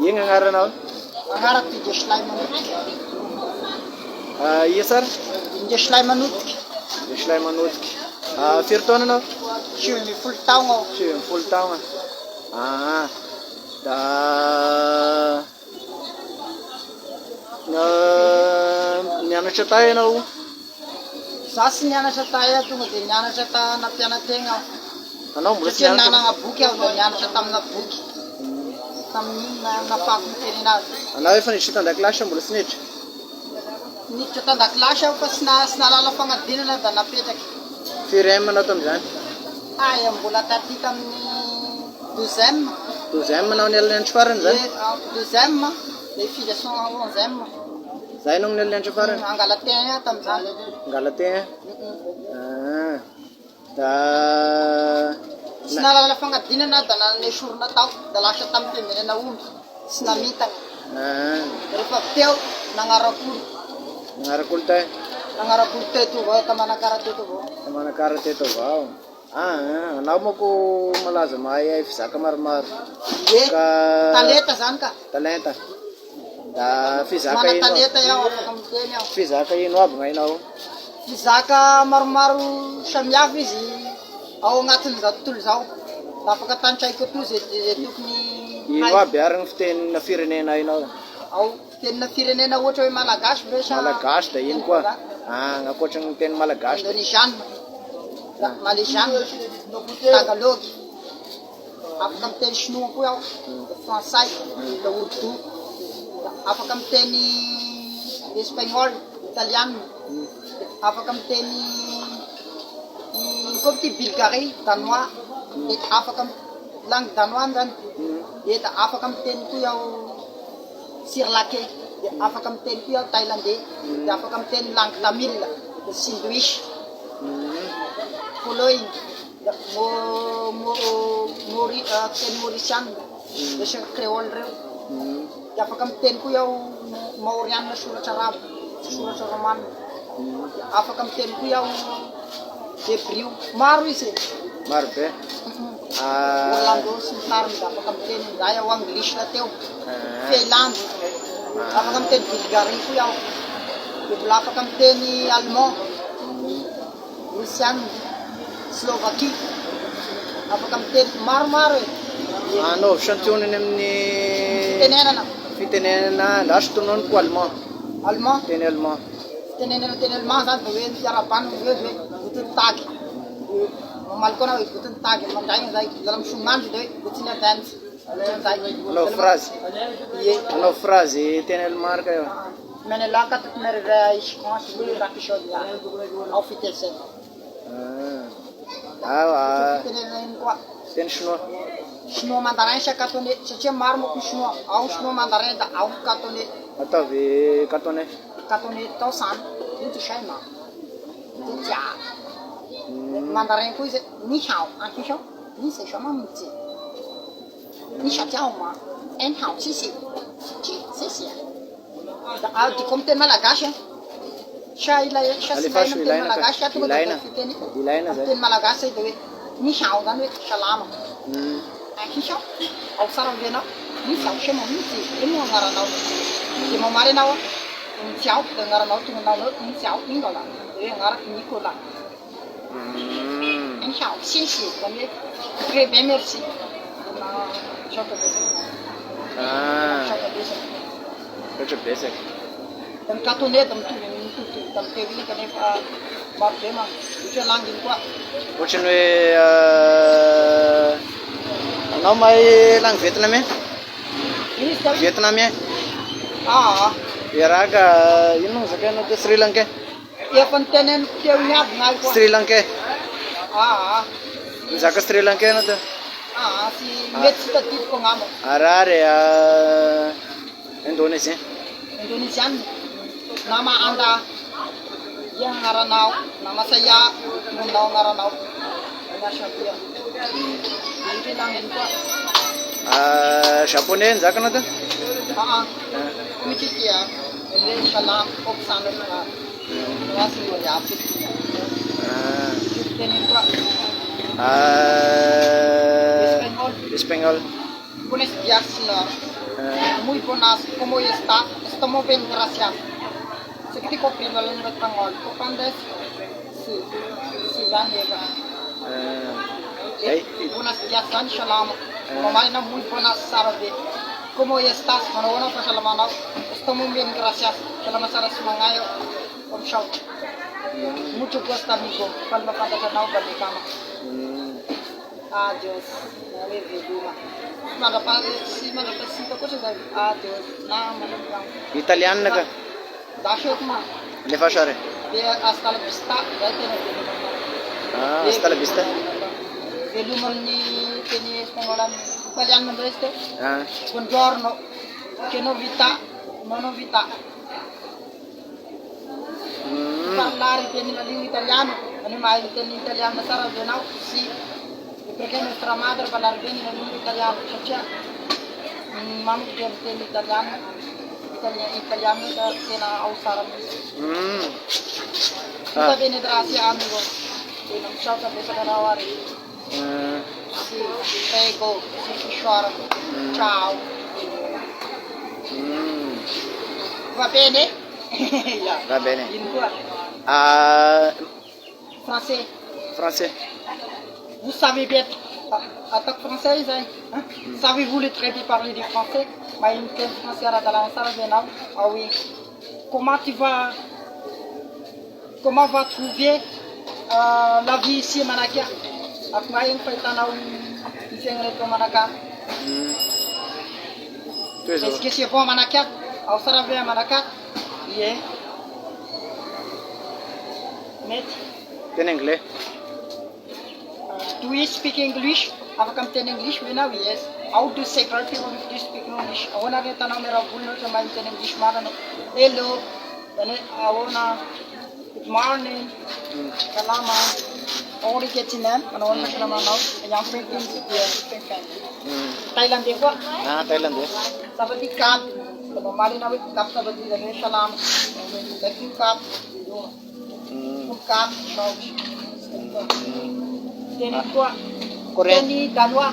Ino agnaranao? Agnarako Indeslay Manotika. Iya sara? Indeslay Manotika. Indeslay Manotika. Firy taona anao? 70 taogna aho. 70 taona. Da nianatra tahy ianao? Za tsy nianatra tahy tonga dia nianatra nampianategna aho. Anao mbola tsy Satria nianatra? nanana boky aho da nianatra tamina boky. Tamin'iny nafako miteny azy. Anao efa niditra tan-dakilasy mbola tsy niditra? Niditra tan-dakilasy aho fa tsy nalala fagnadinana da napetraky. Firy M anao tamin'izany? Mbola taty tamin'ny 12e. 12e anao niala farany zany? 12e, dia filiation 11e. Zay anao niala farany? Angalategna tamin'izany. Angalategna? Da tsy nalala fagnadinana da nanesorona tao da lasa tamin'ny fiangonana omby tsy namitana. Rehefa teo nagnarako nagnarako olo tahy? Nagnarako olo teto avao tamanakara teto avao. Tamanakara teto avao. Anao manko malaza mahay fizaka maromaro. Ka talenta zany ka. Talenta. Da fizaka mana ino? Talenta iaho afaka miteny aho. Fizaka ino aby gn'ainao? Fizaka maromaro samihafa izy ao agnatin'izao tontolo izao. Da afaka tantsaiko atoy zay tokony Ino aby arina fitenina firenena hainao? ao fitenina firenena ohatra hoe malagasy ve sa Malagasy da ino koa? Ankoatran'ny teny malagasy. Indonesiana, Malaiziana, Tagalogy. Afaka miteny sinoa koa aho, fransay, da urdu. Afaka miteny espagnol, italiano. Afaka miteny comme ty bulgarie, danois. Afaka langue danois zany. Da afaka miteny koa aho sirlakais. Afaka miteny koa aho thailandais. Da afaka miteny langue tamil, sinduish. Poloy, teny mauriciana, resaka créole reo. Da afaka miteny koa aho maoriana, soratra arabo, soratra romana. Afaka miteny koa aho hébreu, maro izy. Maro be? Orlando sy ny tariny da afaka miteny zay aho anglisy teo. Finlande, afaka miteny bulgarie koa aho. Dia mbola afaka miteny allemand, russiane, slovakie. Afaka miteny maromaro e. Anao championnany amin'ny fitenenana lasa tononoko allemand. Allemand? Teny allemand. Fitenenana teny allemand zany da hoe fiarabana hoe guten tag. Mamaly koa na hoe guten tag mandraigna zay. Zala misomandry da hoe guten abend. Anao phrase? Ie. Anao phrase teny allemand ka eo? Menelaka të merë ishkosh dhe rakishod ja. Au fitesen. Teny chinois? Chinois mandarin sa cantonais satria maro moko chinois. Ao chinois mandarin da ao cantonais. Ataovy cantonais? Cantonais tao sana. Inte China. Inte ja. Mandarin koa izy ni hao, anki hao. Ni sai shama mutsi. Ni sha jiao ma. En hao chi si. Chi si si. Di kom teny malagasy sa ilaina teny malagasy ato ilaina zay. Teny malagasy da hoe ni hao zany hoe salama. Ankiso ao tsara venao ni sao shema mitsy ino agnaranao dia mamaly anao ny tiao da agnaranao tonga anao ny tiao ino la hoe agnarako Nicola. Ni hao sisi zany hoe très bien merci. Rehetra betsaka. Da ny cantonais da mitovy da mitevy kanefa maro be ma ohatra langue iny koa. Ohatrany hoe anao mahay langue vietnamien? Vietnamien? Iaraka ino no zakainao teo? Sri Lankais? Efa niteneniko teo iny aby gnahy koa. Sri Lankais? Mizaka Sri Lankais anao teo? Sy mety tsy tadidiko angamba. Harare indonésien? Indonesiana. Nama anda ia agnaranao, nama saya tongonao agnaranao. Miasa be. Ity langue iny koa. Japonais nizaka anao teo? Kumichikia. Ele salam oksana na. Nasi yapi. Teny koa. Espanhol? Buenos dias, senhor. Muy buenas, ¿cómo está? Estamos bien, gracias. Se que te comprendo el español. ¿Cómo andas? Sí, sí, Zanega. Buenas días, San Shalom. Mamá, muy buenas tardes. ¿Cómo estás? Bueno, pues la mano. Estamos bien, gracias. Que la masara semangayo. Om Shau. Mucho gusto, amigo. Palma para canal para mi cama. Adiós. No me veo. Manda pa sinta coisa da Adiós. Não, mas Italiano na ka? Dasho kuma. Le fashare. Hasta la vista. Hasta la vista. Veluman ni kini pengolan italiano questo. Ah. Buongiorno. Che novità? No novità. Parlare in lingua italiana, ma in italiano sarà no? Sì. Perché nostra madre parla bene la lingua italiana, cioè mamma che in italiano che na usare. Va bene, grazie amico. E non so se potete lavorare. Sì, prego, sì, sciora. Ciao. Va bene? Va bene. In quoi? Français. Français. Vous savez bien, attaque française, hein? Savez-vous le très bien parler du français? Mais une telle française à la ah oui. Comment va trouver la vie ici à Manaka? Ak main paitana un ifengre to Manaka. Est-ce que c'est bon Manaka? Au Sarave à Manaka? Yeah. Net. En anglais. Do you speak English? Have come to English? We know yes. How to say people to speak English? I wanna get an amera bulno to my English man. Hello. Then I wanna good morning. Kalama. Only getting them and I wanna come out. And I'm thinking Thailand ko. Thailand eh. Sabati kap. Mali na kap sabati dan salam. Taking kap. Kap shop. Teni ko. Teni danwa.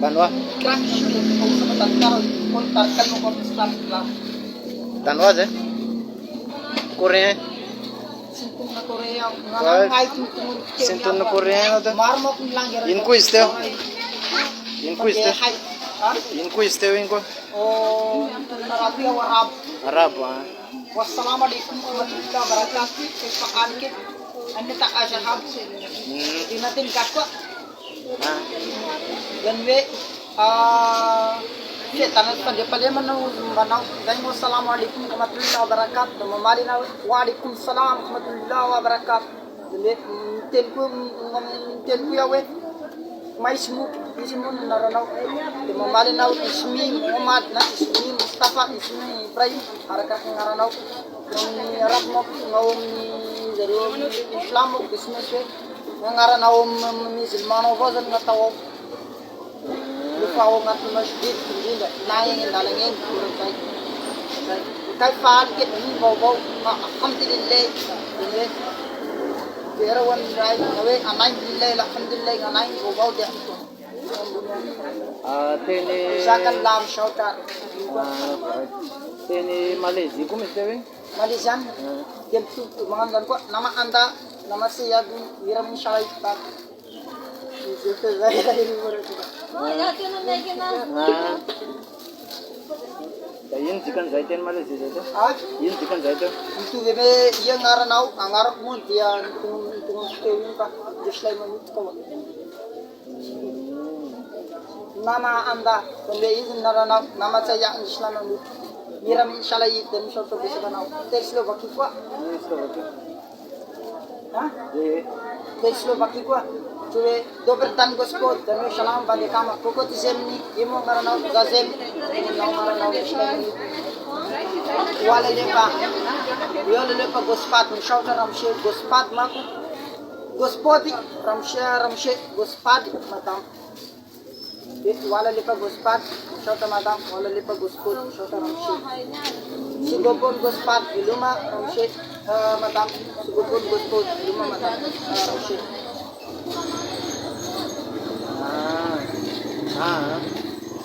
Danwa. Crack ko sa tatkar ko tarkal mo ko start class. Danwa je. Korean. Sintung na Korea. Nang ay sintung. Sintung na Korean to. Marmok lang gara. Inko isteo. Inko isteo. Inko isteo inko. Oh, Arabi o Arab. Arab ah. Wassalamualaikum warahmatullahi wabarakatuh. Kepakan kit. Anda tak ashab. Di natin kaswa. Dan we tanah pada manau dan wassalamualaikum warahmatullahi wabarakatuh. Mamali na waalaikumsalam warahmatullahi wabarakatuh. Telku ya we mai semut naranaw mamali na ismi Muhammad na ismi Mustafa ismi Ibrahim harakat naranaw ni Arab mo ngawm ni zero Islam mo ismi se ngaranaw Muslimano wazan ngataw lupaw ngat masjid dinda nanging dalangin kay faal kit ni baw alhamdulillah Pero one right away, anay bilay, alhamdulillah, anay baw dia. Teni. Zakan lam shota. Teni Malaysia kung istewing? Malaysian. Dia tu mangan ko nama anda nama saya Wiram Shalai Pak. Itu saya dari luar itu. Yin chicken zaiten Malaysia zaito. Yin chicken zaito. Itu bebe yang ngaranau, ngarap mo dia tung stewing pa. Just like mo ko. Nama anda, kung izin naranau, nama saya Islam mo. Wiram Shalai dan short bisa kanau. Teslo bakikwa. Teslo bakikwa. Cuma dober tan Gospod dan salam bagi kamu. Pokok zemni, imo ngaranau gazem, ngaranau Islam. Wala lepa Gospod, menshauta ramshe Gospod maku. Gospodi ramshe Gospod matam. Wala lepa Gospod, menshauta matam. Wala lepa Gospod, menshauta ramshe. Sigopon Gospod, iluma ramshe matam. Sigopon Gospod, iluma matam ramshe.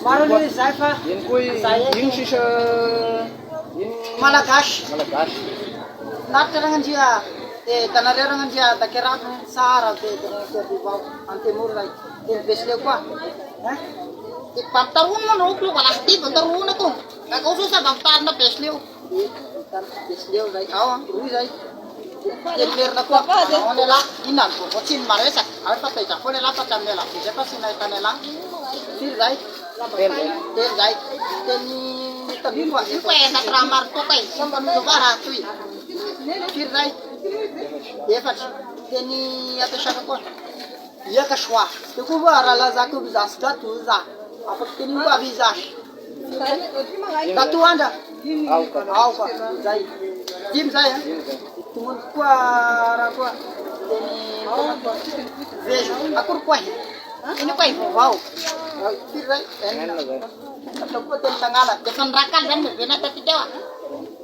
Maro ny zay fa Ino koa ino sisa ino malagasy. malagasy. Naritra ranandria tanareo ranandria dakerako tsara be vao antemoro zay. Teny Besile koa. Pamtarono manao klo valaty pamtarono ko. Kako so sa bamtarina Besile. Besile zay. Ao roy zay. Termerna koa. Ao nela inan ko kotin maresa. Ay patay sa ko nela patam nela. Isa pa sinay tanela. Sir zay. Ter zay. Teni tabi ko. Iko ay sa tramar ko kay. Samba no bara tui. Sir zay. Efat. Teni ato siya ko. Iya ka shwa. Ko ba arala za ko bizas datu za. Apat teni ko abizas. Datu anda. Au ka. Zay. Tim zay. Tumun kuah rakua ini vejo akur kuah ini kuah wow tirai atau kuah tentang alat depan rakal kan benar tapi dewa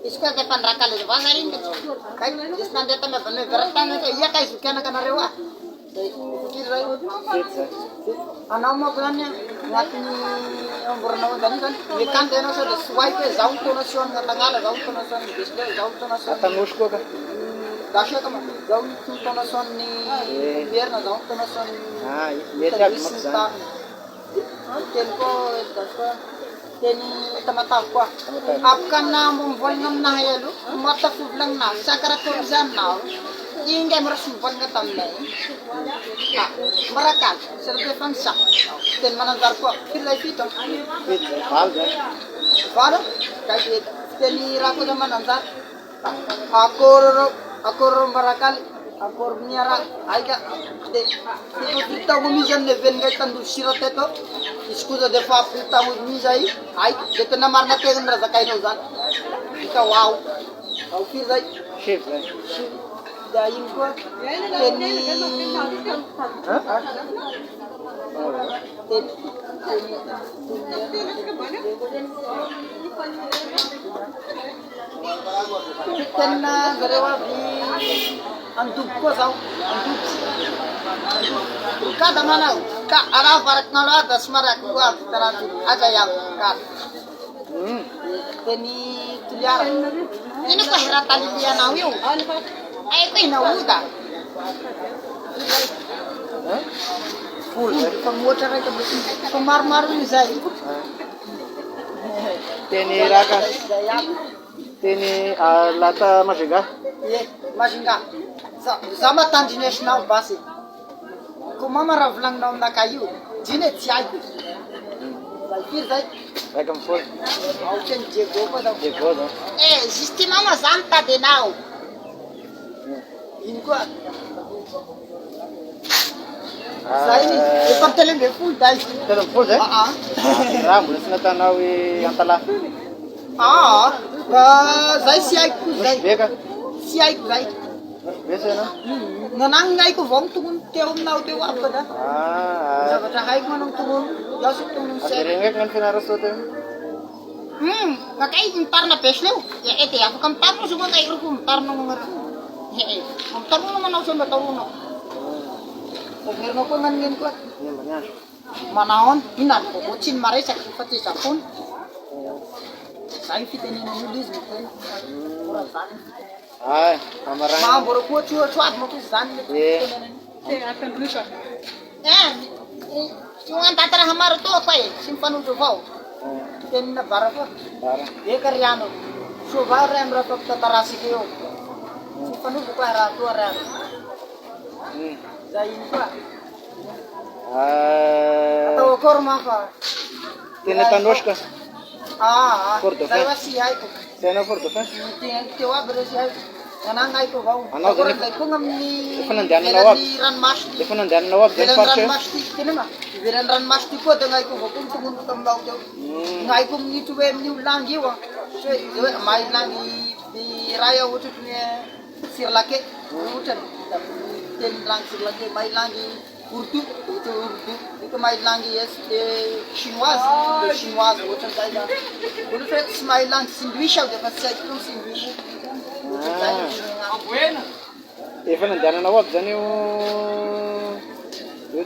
iska depan rakal itu basarin kai jisnan deta me benar beratan itu iya kai suka nak narewa tirai anak mau belanja ngatini umurna dan kan ikan deno sudah swipe jauh tu nasion ngatangala jauh tu nasion display jauh tu nasion Tangusko ka. Dasya kama jauh tu nasion ni biar na jauh tu nasion Ah, iya maksa. Tempo dasya teni tamata kwa apkan na mumbolnam na hayalu mata fublang na sakara turzan na ingay merasupan ka tamlay marakal serbe pansa ten manantar ko pilay pito Palda. Faro kay teni rako da manantar akor marakal akor niara aiga de kita gumijan ne ven gay tandu sirat eto iskuza de fa kita gumijai ai de na marna te ndra zakai no zan ka wow au fir dai Chef. daim ko teni Tena garewa bi antuk ko saw antuk ka damana ka ara farak nala dasmara ko tara aja yang ka teni tuliara ini ko hirata liya na wiu ay ko ina uda Full. pangmotor ay kabisi pamar-mar ni zai Teni raka. Teni lata mashiga. ye majinga sama tanjines na basi kumama ravlang na na kayu jine chai vai fir dai Rekam full. au chen je go pa da Je godo. sistema ma zanta de nau inko sai ni e pantele me full dai Telo full eh? Rambo na tanaw antala. Zai siai ku zai Beka. siai ku zai Besa na. nanangai ku vong tungun teom nau teu apa dah Ah. Dapat hai ku nang tungun lasuk tungun se Rengek ngan finaras to. kakai entar na pesleu ya ete aku kan tamu semua kai ruku entar no ngar entar no mana usah tahu no Pagir no ko ngan ngin ko Yan banyan. manaon inan ko kucin mare sak pati sapun sai fiteni no nudis mo ko ora zan Ay, kamarang. ma boro ko chuo chuat mo ko zan cuma antara hamar tu apa ya simpan untuk kau ten na barako Para. ye karyano subar rem ratok tatarasi kyo simpan untuk kau ratu rem zain ko atau korma ka Tinatandos ka. Corto, saya masih ay ko Sena for to fa. tiwa beresi ay nanangay ko kau Ano, korang ganun? ko ngamni Ito nandiyan na nawag. ran mas Di ko nandiyan nawag din Viran parche. ran masti kini mah viran ran masti ko dengan ko kung tungun tambau jo ngai kum ni tuwe ni ulangi wa so mai langi di raya wutut ni sirlake wutan ten lang sirlake mai langi urdu itu urdu itu mai langi yes chinois wutan dai ulu fet mai lang sindwish au de pasai kum sindwish Ifa nandiyan na nawag. Dyan yung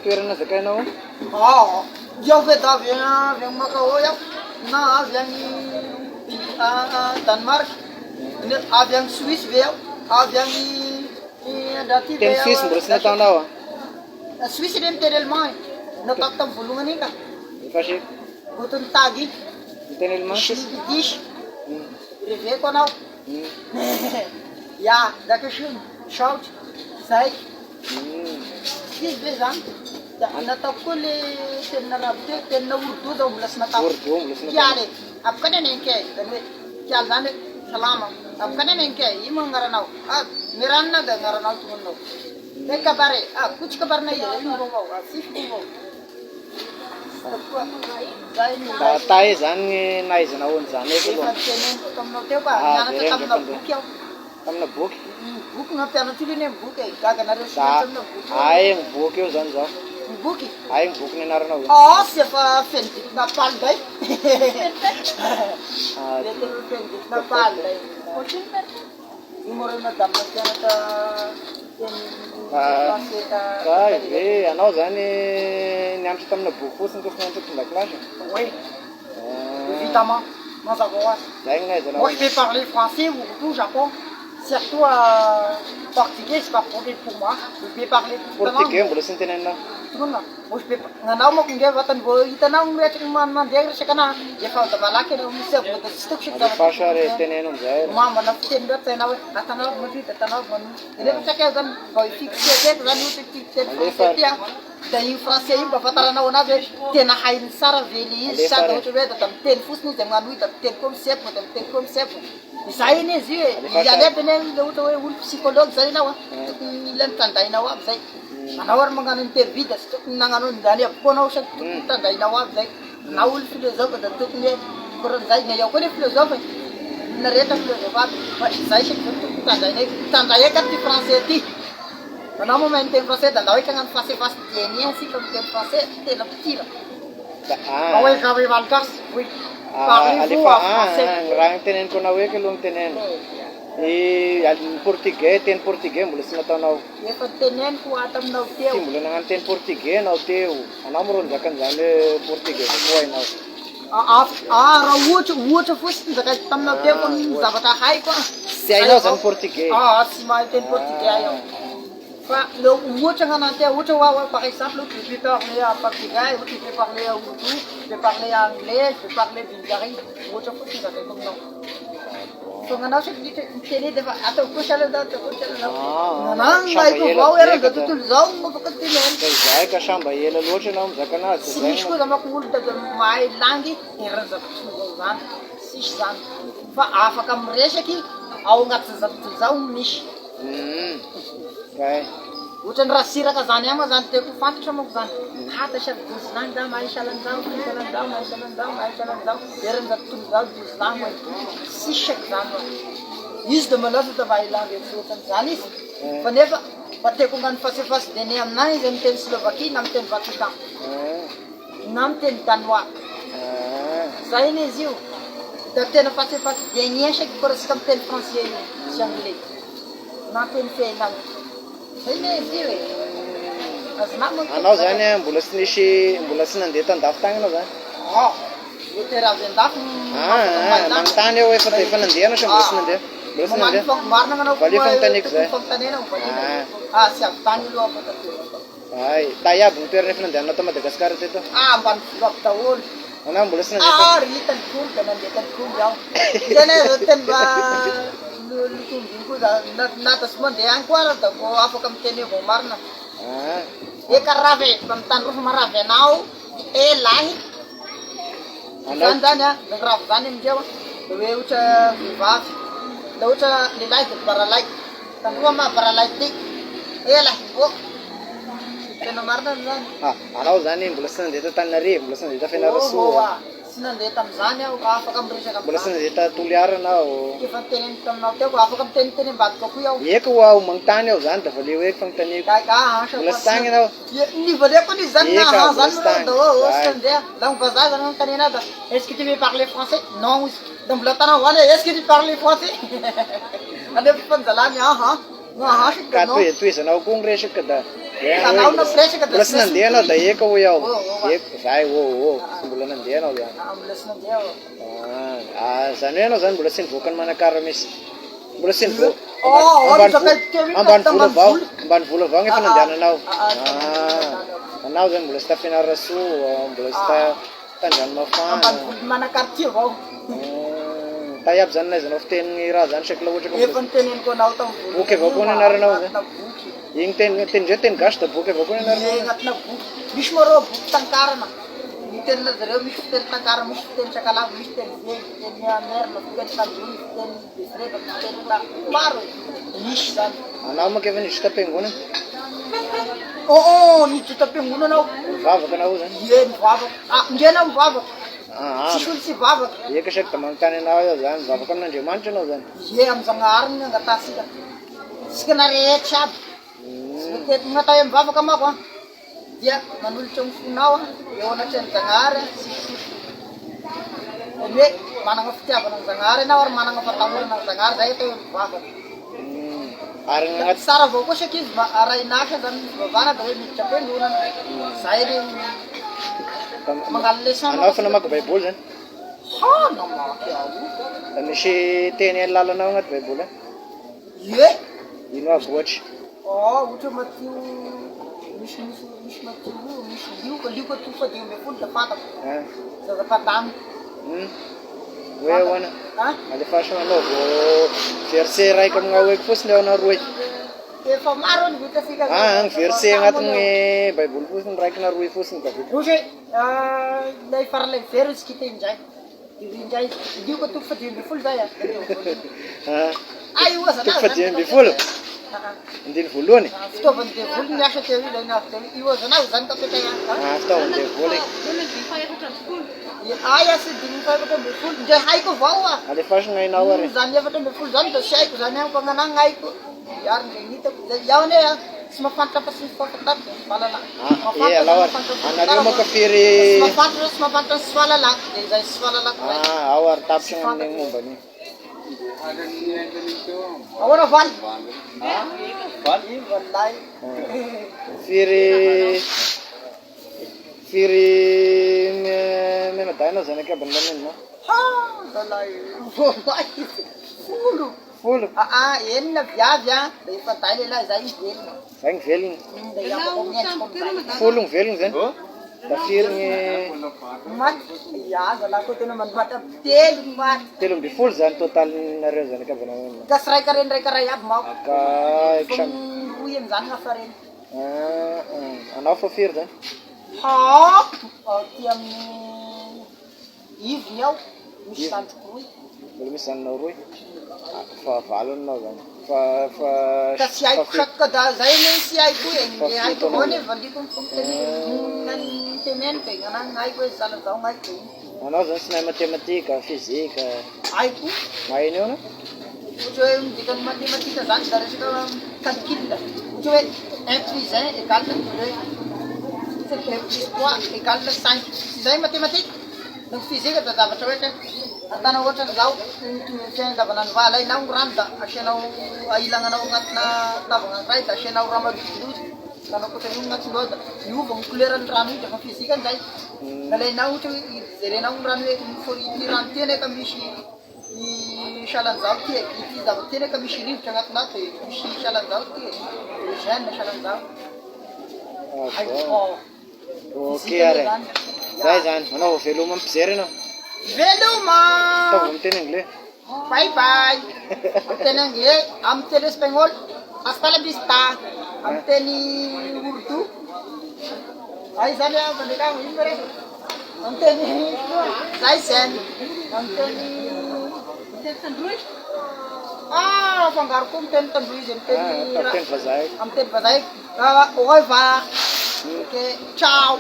tuwira na sakay na. Dia avy avy any Macao iaho na avy any Danemark, avy any Suisse ve iaho, avy any andraty ve Teny Suisse mbola tsy nataonao Suisse re miteny allemand nataoko tamin'ny voalohany iny ka efa se otony tagy iny miteny allemand sisy disy reveko anao ya daka shun short zay izy be zany da nataoko koa le tenina araby teo tenina urdu zao mbola sy natao Urdu mbola sy natao. kiale apokany enkay zany hoe kiale zany hoe salama apokany enkay ino moa agnaranao miranona da agnaranao tomonao de kabare kotsy kabarina izy ino vaovao sisy vaovao zay no tay zany nahaizana ahoany zany eky efa aloha teneniko taminao teo ka nianatra tamina boky aho tamina boky boky nampianatra iny eny boky e gaganareo sy da tamina boky ay ny boky eo zany zao ny boky ay ny boky nianaranao sy efa fenidikina paly day mety fenidikina paly day iny moa reo madame nampianatra teny français Zay ve anao zany nianatra tamina boky fotsiny kofa nianatra tondakilasy oui évidemment mazava ho azy zay ny nahaizana moi je vais parler français urdu japon surtout portugais c'est pas problème pour moi je vais parler portugais mbola sy nitenenina Tuguna, moi je peux nanao mako nge vatany vao hitanao miretriky mandeha resaka ana efa da malaky anao misy avy da tsy toko sika alefaso ary teneno amizay mamana fiteny loatra hainao hoe atanao mavita atanao manu rehefa tsaka zany vao fixe teto zany ohatra ty teny français ty da iny français iny mba fataranao anazy hoe tena hainy tsara vely izy sady ohatra hoe da miteny fotsiny izy am'gnano io da miteny koa misepo da miteny koa misepo izay iny izy io e ialeby eny le ohatra hoe olo psychologue zay ianao tokony ila mitandainao aby zay anao ary magnano interview da tsy tokony nagnano zany avokoa anao sady tokony mitandainao aby zay na olo philosophe da tokony hoe koran'izay na iaho koa le philosophe nareta philosophe aby fa zay sady tokony mitandray eka ty français ty anao moa mahay miteny français da andao eka hagnano face à face dienien sika miteny français tena pitira da hoe j'avais valgasy oui alefa raha niteneniko anao eky aloha niteneno ny portugais teny portugais mbola tsy nataonao efa teneniko ato aminao ty teo mbola nagnano teny portugais anao teo anao moa ro nizakan'izany hoe portugais koa hainao raha ohatra fotsiny nizakaiko taminao teo fa ny zavatra haiko tsy hainao zany portugais tsy mahay teny portugais iaho fa le ohatra gn'ananty ohatra hoe par exemple je vais parler à portugais ohatra je vais parler à urdu je vais parler à anglais je vais parler bulgarie ohatra fotsiny zakaiko aminao fa gnanao sady miteny de fa atao koa salanao atao koa salanao nanangaiko avao era da tontolo zao afaka teneny da izay ka samba ela loatra anao mizaka anazy tsy zay misy koa za mako olo da mahay langy eran'zavatr'izao zany sisy zany fa afaka miresaky ao agnaty zazavatra zao misy zay ohatrany raha siraka zany agny zany tiako fantatra mako zany hata sady dozilany za mahay salan'zao mahay salan'zao mahay salan'zao mahay salan'zao eran'zavatr'olo zao dozilany mahay sisy saky zany izy da malaza da mahay langy ohatran'izany izy fa nefa fa tiako ngano face à face dene aminahy izy miteny Slovaquie na miteny Vatican na miteny danois zay iny izy io da tena face à face dienien saky koratsika miteny français io sy anglais na teny fiainana zay iny izy io e azonao moa anao zany mbola tsy nisy mbola tsy nandeha tandafy tagny anao zany hotera avy andafy manontany eo efa efa nandeha anao sa mbola tsy nandeha mbola tsy nandeha marina gnanao Valia fanontaniako zay. fanontaniana sy avy tany aloha afaka ay tay aby ny toerana efa nandehanao ta Madagasikara teto ambany filoako daholo anao mbola tsy nandeha ritany koly da nandeha tany koly aho tena teny mba lotombiny koa za nata sy mandeha any koa da vo afaka miteny avao marina eka ravy mba mitany rofa maravy anao lahy zany zany da ravy zany amindreo da hoe ohatra vehivavy da ohatra lehilahy da baralay da roa ma baralay ty lahy vo tena marina zany anao zany mbola tsy nandeha ta Tananarivo mbola tsy nandeha ta Fianarantsoa tsy nandeha tam'izany aho afaka miresaka mbola tsy nandeha ta Toliara anao efa niteneny taminao teo afaka miteniteny ambadika koa iaho eka ho aho magnontany aho zany da valeo eky fagnontaniako mbola tsy tagny anao ny valeko izy zany Eka, zany mbola tsy tagny. sy nandeha la mivazaha zany anontaniana da est-ce que tu veux parler français non izy da mbola tanao vany est-ce que tu parles français alefa fanjalany ka toezanao koa ny resaka da Tanao na presaka Mbola tsy nandeha anao da eka ho iaho. Oh. Eka zay mbola nandeha anao zany. Mbola sy nandeha aho. Zany hoe anao zany mbola tsy nivoaka ny manakara misy. Mbola tsy nivoaka. Ambany ambany vola avao efa nandehananao. Anao zany mbola tsy ta Fianarantsoa, mbola tsy ta Andranomafana. Ambany voly manakarity avao. Tahiabo zany naizanao fiteny raha zany saky la ohatra ka. Efa niteneniko anao tamin'ny voly. Boky avao koa nianaranao zany. Anatina boky. Igny teny gasy da boky avao koa nianaranao. Anatina boky. Misy moa reo boky tankarana. Mitenina zareo misy fiteny tankara, misy fiteny sakalava, misy fiteny veny, fiteny merina, fiteny kalony, fiteny besreka, fiteny maro. Misy zany. Anao moa kefa nisy tapengonana. Nisy tapengonana anao. Mivavaka anao zany. Ie mivavaka. Ndrena mivavaka. Tsisy olo tsy vavaka. Eka saky da manontany anao eo zany, mivavaka amin'Andriamanitra anao zany. Ie am'Zagnahary ny angatasika. Sika na rehetra aby. Tsy natao hoe mivavaka mako dia manolotra ny fonao eo anatrany Zagnahary hoe manana fitiavana ny Zagnahary ianao ary manana fatahorana ny Zagnahary zay atao hoe mivavaka. Ary gn'agnaty Tsara avao koa saky izy arahinasa zany mivavana da hoe miditra am-piangonana. Zay re mangalo leçon. anao fa namaky baiboly zany. Namaky aho. Da misy teny lalanao agnaty baiboly a? Ie. Ino avy ohatry? Ohatra Matio misy Matio, misy Lioka to 10 da fantako. Zazafadamy. Hoe ahoana? Alefasana anao vao verset raiky amin'ahoeky fotsiny eo na roy. Efa maro ny vitasika. Ny verset agnatin'ny baiboly fotsiny raiky na roy fotsiny da vita. Ohatra lay faralay very izy kita indray. Indray Lioka to 10 zay Ay oza na. Fa 10 andiny voalohany. Fitaovan'ny devoly miasa teo io ilay navy teo. Io oza na zany kapetana. Fitaovan'ny devoly. Ay sy 4 ndray haiko avao alefasana hainao ary. Zany 4 zany da sy haiko zany amiko agnanany haiko. Yary ndray hitako. Iaho ne tsy mahafantatra fa sy mahafantatra sy fahalala. Alao ary. Anareo moa ka firy. Tsy mahafantatra sy fahalala. Zay sy fahalala. Ao ary tapitra amin'ny momban'io. Ahora vale. Wallahi. Firy menadai anao zany akabany lanenina. Wallahi. Folo. Enina viavy da efa day lehilahy zay velona. Zay ny velony. Da iako mientsiko amizay. Folo ny velony zany. Da firy ny maty. Zalahy koa tena mandohatra telo ny maty. 13 zany totalinareo zany akabany lanenina. Ka sy raika reny raika ray aby mako. Ka ikisam. Roy amizany gn'afa reny. Anao fa firy zany? Ty amin'ny ivony ao misy zandriko roy. Mbola misy zanonao roy? Fa valo anao zany. Ka sy haiko saky ka da zay le sy haiko e. Haiko avao nefa valiko ny teneniko e. Gn'anahy haiko hoe zala zao haiko e. Anao zany sy nahay matematika, fizika. Haiko. Mahay anao na? Ohatra hoe midika ny matematika zany da resaka calcul. Ohatra hoe 1 plus 1 égale 2. 1 plus 3 égale 5. Sy zay matematika. Ny fizika da zavatra ohatra atana ohatra zao fiandavanandro va alainao rano da asianao ailagnanao agnatina tavagna ankiray da asianao rano madozidozy da anao koatra io agnatinao da miova ny couleuran'ny rano io defa fizika an'izay. Da alainao ohatra hoe jerenao ny rano hoe ity rano ty neka misy salan'izao ty ity zava-ty neka misy rivotra agnatinao de misy salan'izao ty gène salan'izao. Ok ary. Zay zany, anao veloma ampijery anao. Veloma! Ataovy amin'ny teny anglais. Bye bye! Amin'ny teny anglais, amin'ny teny espagnol, hasta la vista. Amin'ny teny urdu. Ay zany bandika mo ino re? Amin'ny teny zay sen. Amin'ny teny tandroy. Fangaro koa amin'ny teny tandroy izy amin'ny teny Teny vazaha. amin'ny teny vazaha. Au revoir. Ok, ciao.